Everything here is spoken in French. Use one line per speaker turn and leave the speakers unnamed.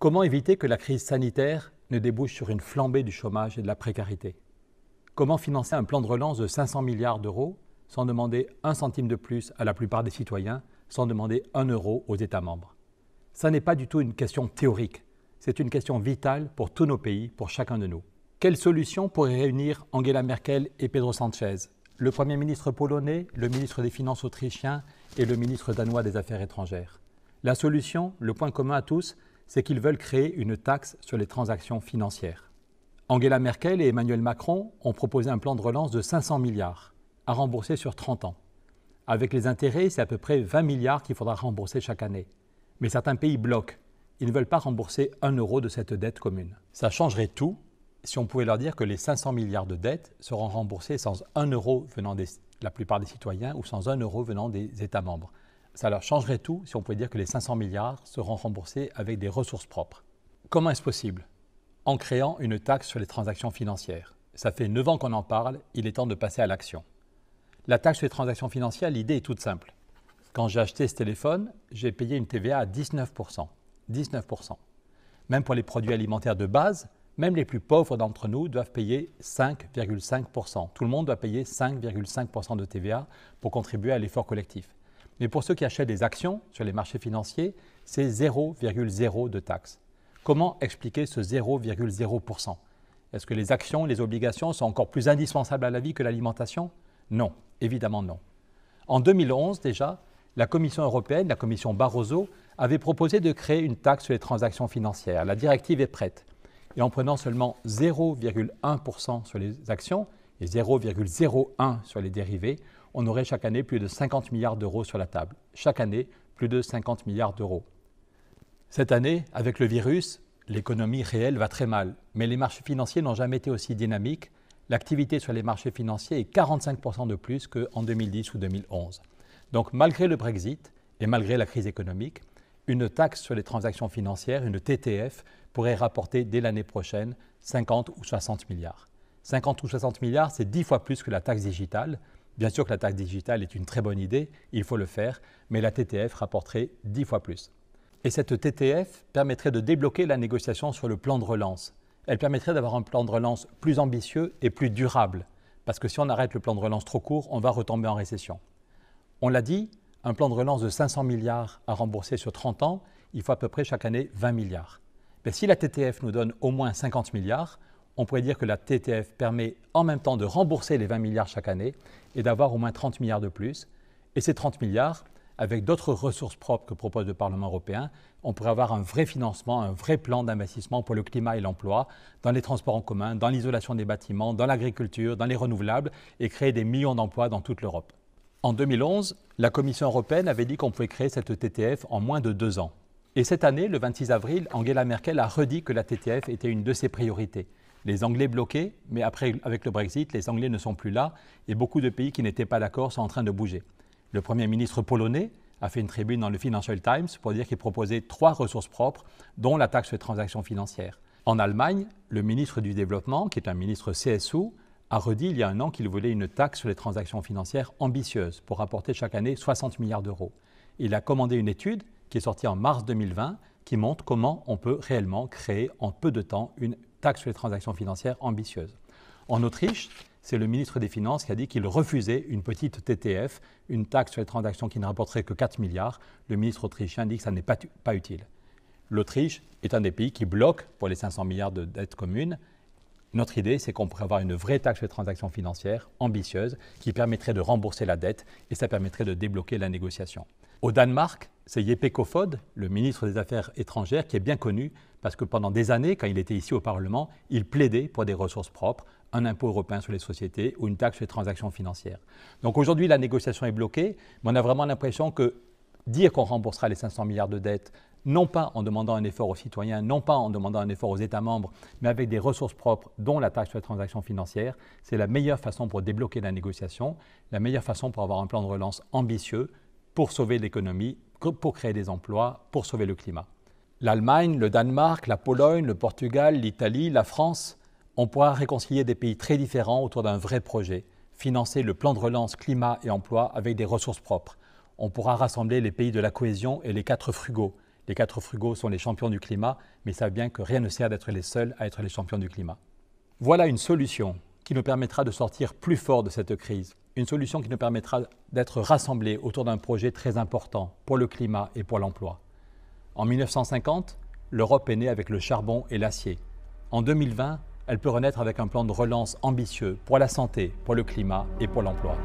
Comment éviter que la crise sanitaire ne débouche sur une flambée du chômage et de la précarité? Comment financer un plan de relance de 500 milliards d'euros sans demander un centime de plus à la plupart des citoyens, sans demander 1 euro aux États membres? Ça n'est pas du tout une question théorique, c'est une question vitale pour tous nos pays, pour chacun de nous. Quelle solution pourrait réunir Angela Merkel et Pedro Sánchez, le Premier ministre polonais, le ministre des Finances autrichien et le ministre danois des Affaires étrangères? La solution, le point commun à tous, c'est qu'ils veulent créer une taxe sur les transactions financières. Angela Merkel et Emmanuel Macron ont proposé un plan de relance de 500 milliards à rembourser sur 30 ans. Avec les intérêts, c'est à peu près 20 milliards qu'il faudra rembourser chaque année. Mais certains pays bloquent. Ils ne veulent pas rembourser 1 euro de cette dette commune. Ça changerait tout si on pouvait leur dire que les 500 milliards de dettes seront remboursés sans 1 euro venant de la plupart des citoyens ou sans 1 euro venant des États membres. Ça leur changerait tout si on pouvait dire que les 500 milliards seront remboursés avec des ressources propres. Comment est-ce possible? En créant une taxe sur les transactions financières. Ça fait 9 ans qu'on en parle, il est temps de passer à l'action. La taxe sur les transactions financières, l'idée est toute simple. Quand j'ai acheté ce téléphone, j'ai payé une TVA à 19%. 19%. Même pour les produits alimentaires de base, même les plus pauvres d'entre nous doivent payer 5,5%. Tout le monde doit payer 5,5% de TVA pour contribuer à l'effort collectif. Mais pour ceux qui achètent des actions sur les marchés financiers, c'est 0,0 de taxe. Comment expliquer ce 0,0%? Est-ce que les actions, les obligations sont encore plus indispensables à la vie que l'alimentation? Non, évidemment non. En 2011 déjà, la Commission européenne, la Commission Barroso, avait proposé de créer une taxe sur les transactions financières. La directive est prête. Et en prenant seulement 0,1% sur les actions et 0,01% sur les dérivés, on aurait chaque année plus de 50 milliards d'euros sur la table. Chaque année, plus de 50 milliards d'euros. Cette année, avec le virus, l'économie réelle va très mal, mais les marchés financiers n'ont jamais été aussi dynamiques. L'activité sur les marchés financiers est 45% de plus qu'en 2010 ou 2011. Donc malgré le Brexit et malgré la crise économique, une taxe sur les transactions financières, une TTF, pourrait rapporter dès l'année prochaine 50 ou 60 milliards. 50 ou 60 milliards, c'est 10 fois plus que la taxe digitale. Bien sûr que la taxe digitale est une très bonne idée, il faut le faire, mais la TTF rapporterait 10 fois plus. Et cette TTF permettrait de débloquer la négociation sur le plan de relance. Elle permettrait d'avoir un plan de relance plus ambitieux et plus durable. Parce que si on arrête le plan de relance trop court, on va retomber en récession. On l'a dit, un plan de relance de 500 milliards à rembourser sur 30 ans, il faut à peu près chaque année 20 milliards. Mais si la TTF nous donne au moins 50 milliards, on pourrait dire que la TTF permet en même temps de rembourser les 20 milliards chaque année et d'avoir au moins 30 milliards de plus. Et ces 30 milliards, avec d'autres ressources propres que propose le Parlement européen, on pourrait avoir un vrai financement, un vrai plan d'investissement pour le climat et l'emploi, dans les transports en commun, dans l'isolation des bâtiments, dans l'agriculture, dans les renouvelables, et créer des millions d'emplois dans toute l'Europe. En 2011, la Commission européenne avait dit qu'on pouvait créer cette TTF en moins de 2 ans. Et cette année, le 26 avril, Angela Merkel a redit que la TTF était une de ses priorités. Les Anglais bloqués, mais après, avec le Brexit, les Anglais ne sont plus là et beaucoup de pays qui n'étaient pas d'accord sont en train de bouger. Le Premier ministre polonais a fait une tribune dans le Financial Times pour dire qu'il proposait 3 ressources propres, dont la taxe sur les transactions financières. En Allemagne, le ministre du Développement, qui est un ministre CSU, a redit il y a 1 an qu'il voulait une taxe sur les transactions financières ambitieuse pour rapporter chaque année 60 milliards d'euros. Il a commandé une étude qui est sortie en mars 2020 qui montre comment on peut réellement créer en peu de temps une taxe sur les transactions financières ambitieuse. En Autriche, c'est le ministre des Finances qui a dit qu'il refusait une petite TTF, une taxe sur les transactions qui ne rapporterait que 4 milliards. Le ministre autrichien dit que ça n'est pas utile. L'Autriche est un des pays qui bloque pour les 500 milliards de dettes communes. Notre idée, c'est qu'on pourrait avoir une vraie taxe sur les transactions financières ambitieuse qui permettrait de rembourser la dette et ça permettrait de débloquer la négociation. Au Danemark, c'est Jeppe Kofod, le ministre des Affaires étrangères, qui est bien connu parce que pendant des années, quand il était ici au Parlement, il plaidait pour des ressources propres, un impôt européen sur les sociétés ou une taxe sur les transactions financières. Donc aujourd'hui, la négociation est bloquée, mais on a vraiment l'impression que dire qu'on remboursera les 500 milliards de dettes, non pas en demandant un effort aux citoyens, non pas en demandant un effort aux États membres, mais avec des ressources propres, dont la taxe sur les transactions financières, c'est la meilleure façon pour débloquer la négociation, la meilleure façon pour avoir un plan de relance ambitieux, pour sauver l'économie, pour créer des emplois, pour sauver le climat. L'Allemagne, le Danemark, la Pologne, le Portugal, l'Italie, la France, on pourra réconcilier des pays très différents autour d'un vrai projet, financer le plan de relance climat et emploi avec des ressources propres. On pourra rassembler les pays de la cohésion et les 4 frugaux, Les 4 frugaux sont les champions du climat, mais ils savent bien que rien ne sert d'être les seuls à être les champions du climat. Voilà une solution qui nous permettra de sortir plus fort de cette crise. Une solution qui nous permettra d'être rassemblés autour d'un projet très important pour le climat et pour l'emploi. En 1950, l'Europe est née avec le charbon et l'acier. En 2020, elle peut renaître avec un plan de relance ambitieux pour la santé, pour le climat et pour l'emploi.